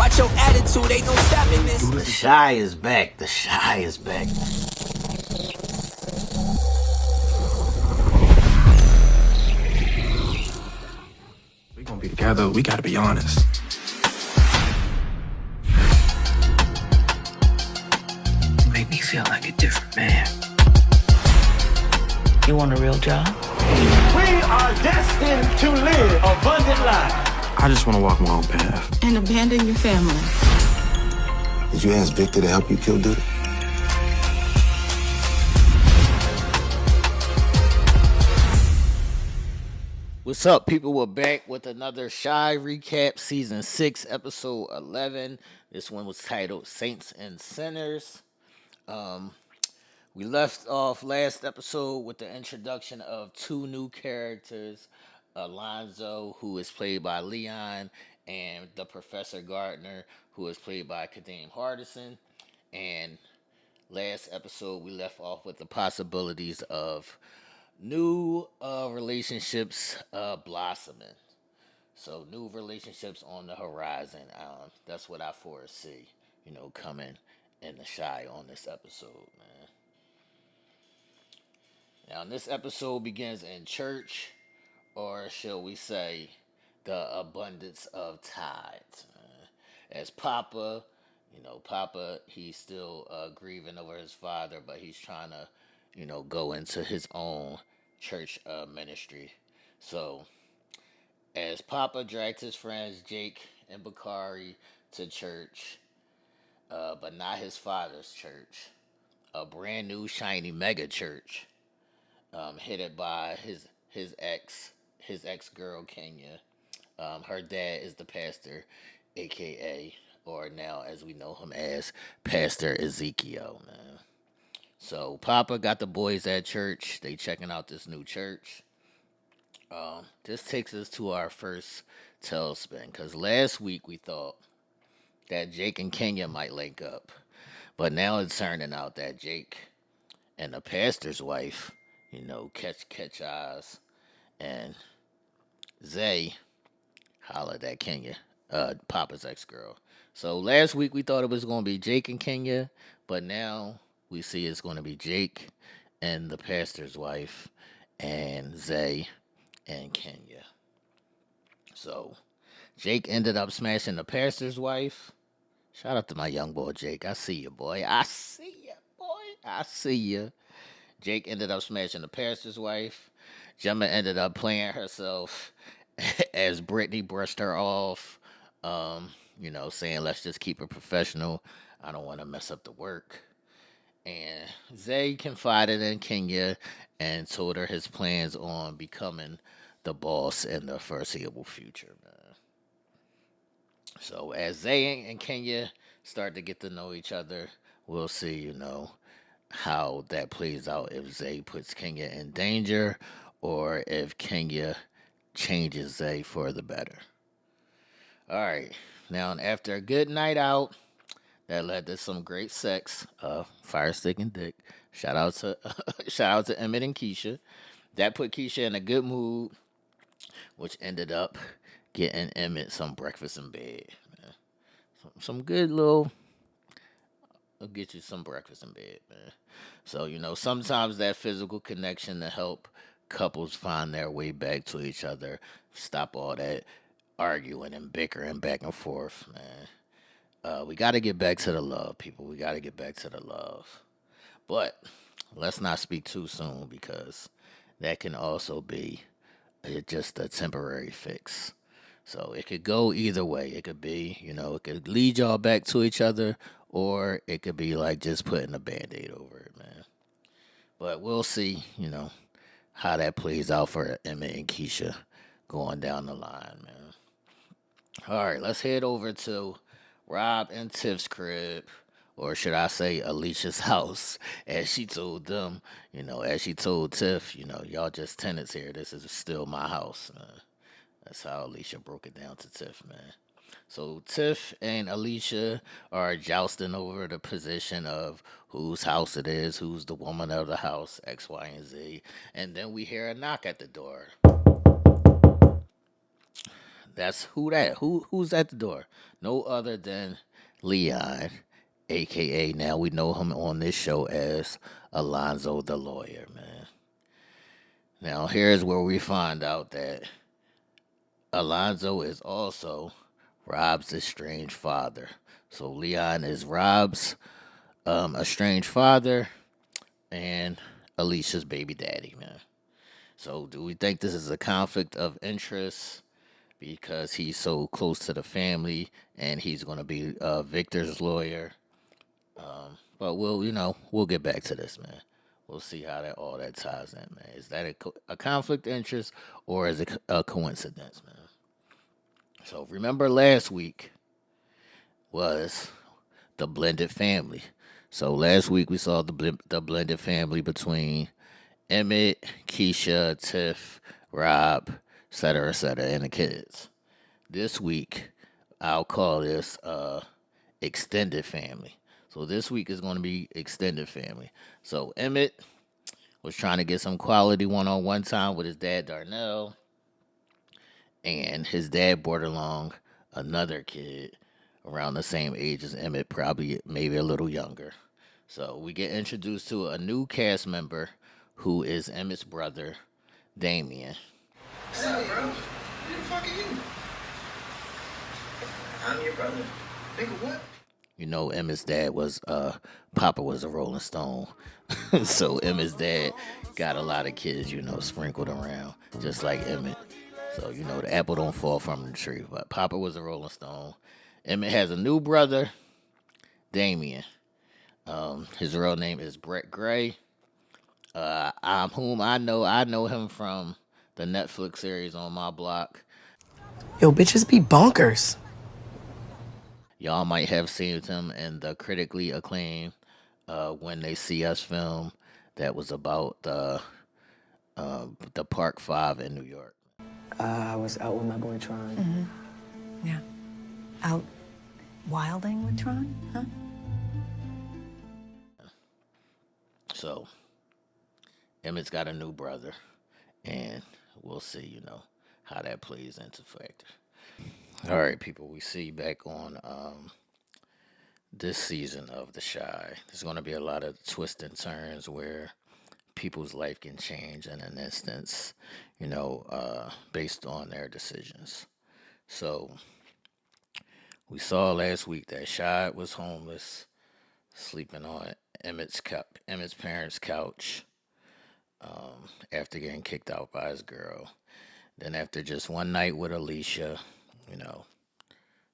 Watch your attitude, ain't no stopping this. The Shy is back. The Shy is back. We gonna be together. We gotta be honest. You make me feel like a different man. You want a real job? We are destined to live abundant lives. I just wanna walk my own path. And abandon your family. Did you ask Victor to help you kill Dude? What's up, people? We're back with another Shy Recap, Season 6, Episode 11. This one was titled Saints and Sinners. We left off last episode with the introduction of two new characters, Alonzo, who is played by Leon, and the Professor Gardner, who is played by Kadeem Hardison. And last episode, we left off with the possibilities of new relationships blossoming. So new relationships on the horizon. That's what I foresee, coming in the Shy on this episode, man. Now, this episode begins in church, or shall we say, the abundance of tithes. As Papa, he's still grieving over his father, but he's trying to, go into his own church ministry. So, as Papa dragged his friends Jake and Bakari to church, but not his father's church, a brand new shiny megachurch, headed by his ex girl Kenya. Her dad is the pastor, aka, or now as we know him as, Pastor Ezekiel, man. So Papa got the boys at church. They checking out this new church. This takes us to our first tailspin, because last week we thought that Jake and Kenya might link up, but now it's turning out that Jake and the pastor's wife, catch eyes, and Zay hollered at Kenya, Papa's ex-girl. So last week we thought it was going to be Jake and Kenya, but now we see it's going to be Jake and the pastor's wife, and Zay and Kenya. So Jake ended up smashing the pastor's wife. Shout out to my young boy Jake. I see you, boy. I see you, boy. I see you. Jake ended up smashing the pastor's wife. Jemma ended up playing herself as Britney brushed her off, saying, let's just keep it professional. I don't want to mess up the work. And Zay confided in Kenya and told her his plans on becoming the boss in the foreseeable future, man. So as Zay and Kenya start to get to know each other, we'll see, how that plays out, if Zay puts Kenya in danger or if Kenya changes Zay for the better. All right. Now, after a good night out that led to some great sex, fire stick and dick. Shout out to Emmett and Keisha. That put Keisha in a good mood, which ended up getting Emmett some breakfast in bed. Man. Some good little. I'll get you some breakfast in bed, man. So, sometimes that physical connection to help couples find their way back to each other. Stop all that arguing and bickering back and forth, man. We got to get back to the love, people. We got to get back to the love. But let's not speak too soon, because that can also be just a temporary fix. So it could go either way. It could be, it could lead y'all back to each other, or it could be like just putting a Band-Aid over it, man. But we'll see, how that plays out for Emmett and Keisha going down the line, man. All right, let's head over to Rob and Tiff's crib, or should I say Alicia's house, as she told them, as she told Tiff, y'all just tenants here. This is still my house. That's how Alicia broke it down to Tiff, man. So Tiff and Alicia are jousting over the position of whose house it is, who's the woman of the house, X, Y, and Z. And then we hear a knock at the door. That's who that. Who's at the door? No other than Leon, aka now we know him on this show as Alonzo the lawyer, man. Now here's where we find out that Alonzo is also Rob's estranged father. So Leon is Rob's estranged father and Alicia's baby daddy, man. So do we think this is a conflict of interest because he's so close to the family and he's going to be Victor's lawyer? But we'll get back to this, man. We'll see how all that ties in, man. Is that a conflict of interest or is it a coincidence, man? So remember last week was the blended family. So last week we saw the blended family between Emmett, Keisha, Tiff, Rob, et cetera, and the kids. This week, I'll call this extended family. So this week is going to be extended family. So Emmett was trying to get some quality one-on-one time with his dad, Darnell, and his dad brought along another kid around the same age as Emmett, probably maybe a little younger. So we get introduced to a new cast member who is Emmett's brother, Damien. What's up, bro? Who the fuck are you? I'm your brother. Nigga, what? You know, Emmett's dad was, Papa was a Rolling Stone. So Emmett's dad got a lot of kids, sprinkled around, just like Emmett. So, the apple don't fall from the tree. But Papa was a Rolling Stone. Emmett has a new brother, Damien. His real name is Brett Gray. Whom I know him from the Netflix series On My Block. Yo, bitches be bonkers. Y'all might have seen him in the critically acclaimed When They See Us film that was about the Park 5 in New York. I was out with my boy Tron. Yeah. Out wilding with Tron, huh? So, Emmett's got a new brother, and we'll see, how that plays into factor. All right, people, we see back on this season of The Shy. There's going to be a lot of twists and turns where people's life can change in an instance, based on their decisions. So, we saw last week that Shad was homeless, sleeping on Emmett's parents' couch after getting kicked out by his girl. Then after just one night with Alicia,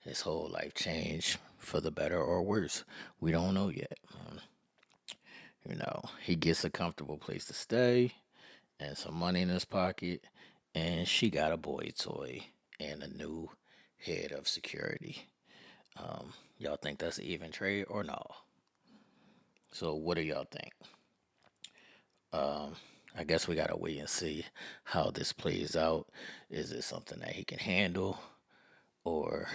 his whole life changed for the better or worse. We don't know yet. He gets a comfortable place to stay and some money in his pocket, and she got a boy toy and a new head of security. Y'all think that's an even trade or no? So what do y'all think? I guess we gotta wait and see how this plays out. Is it something that he can handle, or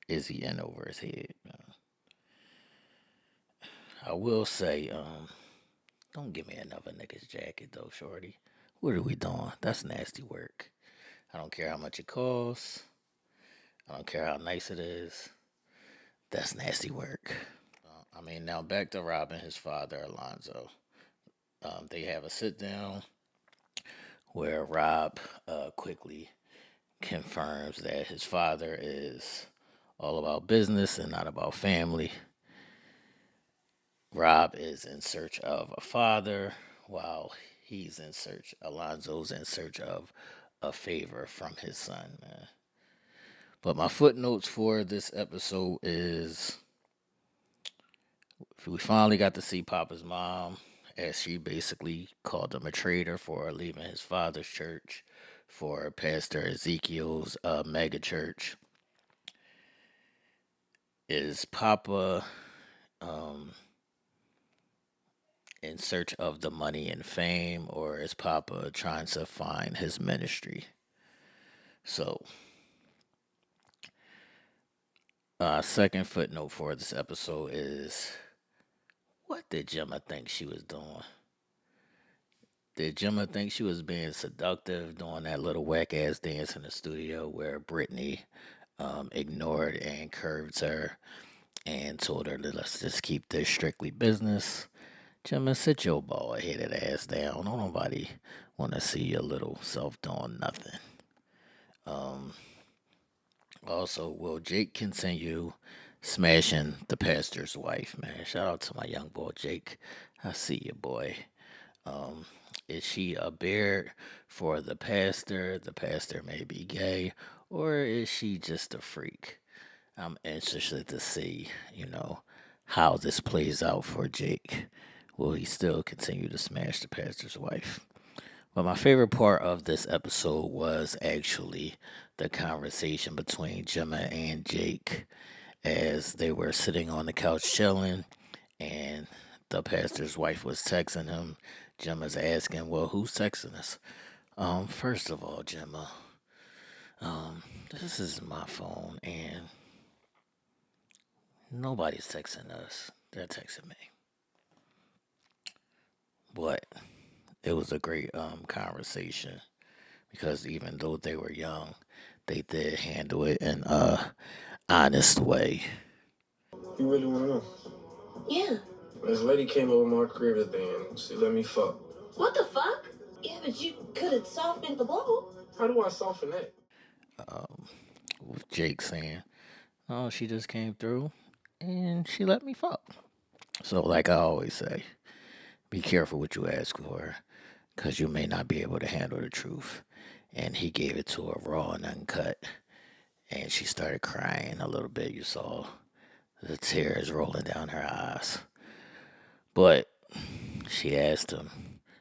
is he in over his head? I will say, don't give me another nigga's jacket though, shorty. What are we doing? That's nasty work. I don't care how much it costs. I don't care how nice it is. That's nasty work. Now back to Rob and his father, Alonzo. They have a sit down where Rob quickly confirms that his father is all about business and not about family. Rob is in search of a father while Alonzo's in search of a favor from his son, man. But my footnotes for this episode is we finally got to see Papa's mom, as she basically called him a traitor for leaving his father's church for Pastor Ezekiel's megachurch. Is Papa in search of the money and fame, or is Papa trying to find his ministry? So, second footnote for this episode is, what did Jemma think she was doing? Did Jemma think she was being seductive doing that little whack ass dance in the studio where Britney ignored and curved her and told her to let's just keep this strictly business? Jemma, sit your bald headed ass down. Don't nobody want to see your little self doing nothing. Also, will Jake continue smashing the pastor's wife, man? Shout out to my young boy, Jake. I see you, boy. Is she a bear for the pastor? The pastor may be gay, or is she just a freak? I'm interested to see, how this plays out for Jake. Will he still continue to smash the pastor's wife? But my favorite part of this episode was actually the conversation between Jemma and Jake as they were sitting on the couch chilling, and the pastor's wife was texting him. Gemma's asking, well, who's texting us? First of all, Jemma, this is my phone, and nobody's texting us. They're texting me. But it was a great conversation because even though they were young, they did handle it in a honest way. You really want to know? Yeah. This lady came over my crib today and she let me fuck. What the fuck? Yeah, but you could have softened the blow. How do I soften that? With Jake saying, oh, she just came through and she let me fuck. So like I always say, be careful what you ask for because you may not be able to handle the truth. And he gave it to her raw and uncut. And she started crying a little bit. You saw the tears rolling down her eyes. But she asked him,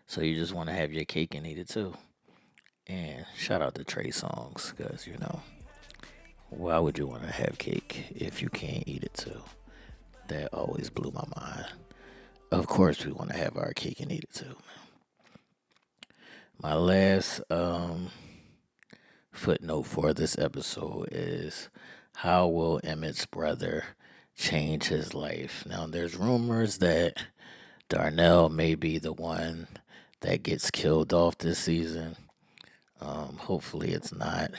so you just want to have your cake and eat it too? And shout out to Trey Songz, because, why would you want to have cake if you can't eat it too? That always blew my mind. Of course we want to have our cake and eat it too. My last footnote for this episode is, how will Emmett's brother change his life? Now, there's rumors that Darnell may be the one that gets killed off this season. Hopefully it's not,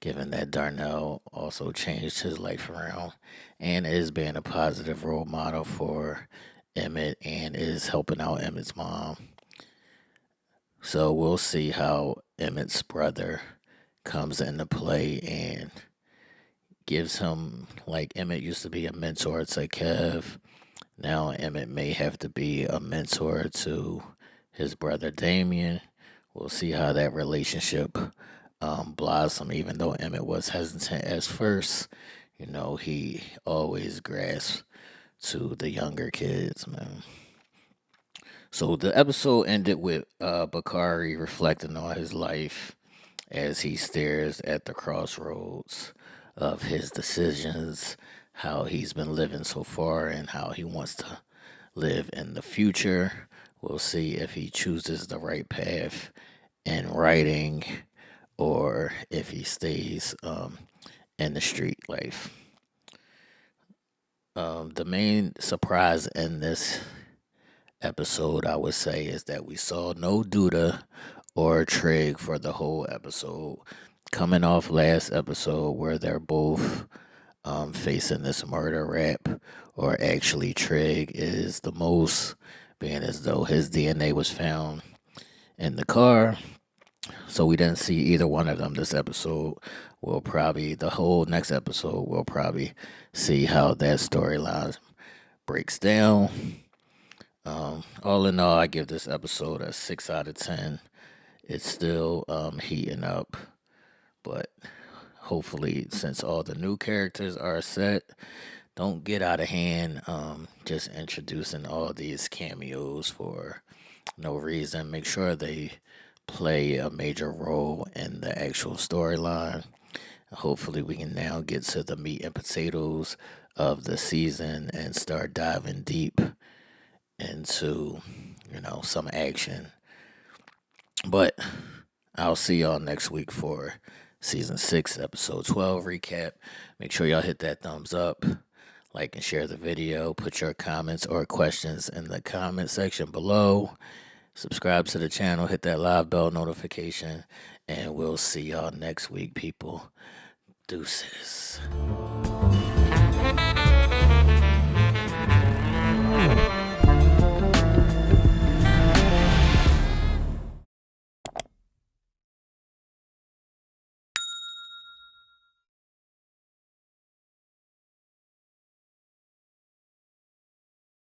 given that Darnell also changed his life around and is being a positive role model for Emmett and is helping out Emmett's mom. So we'll see how Emmett's brother comes into play and gives him, like Emmett used to be a mentor to Kev. Now Emmett may have to be a mentor to his brother Damien. We'll see how that relationship blossom, even though Emmett was hesitant at first. He always grasps to the younger kids, man. So the episode ended with Bakari reflecting on his life as he stares at the crossroads of his decisions, how he's been living so far and how he wants to live in the future. We'll see if he chooses the right path in writing or if he stays in the street life. The main surprise in this episode, I would say, is that we saw no Duda or Trig for the whole episode. Coming off last episode where they're both facing this murder rap, or actually Trig is the most, being as though his DNA was found in the car. So we didn't see either one of them this episode. The whole next episode, we'll probably see how that storyline breaks down. All in all, I give this episode a 6 out of 10. It's still heating up, but hopefully, since all the new characters are set, don't get out of hand. Just introducing all these cameos for no reason. Make sure they play a major role in the actual storyline. Hopefully, we can now get to the meat and potatoes of the season and start diving deep into, some action. But I'll see y'all next week for Season 6, Episode 12 recap. Make sure y'all hit that thumbs up, like and share the video. Put your comments or questions in the comment section below. Subscribe to the channel, hit that live bell notification, and we'll see y'all next week, people. Deuces.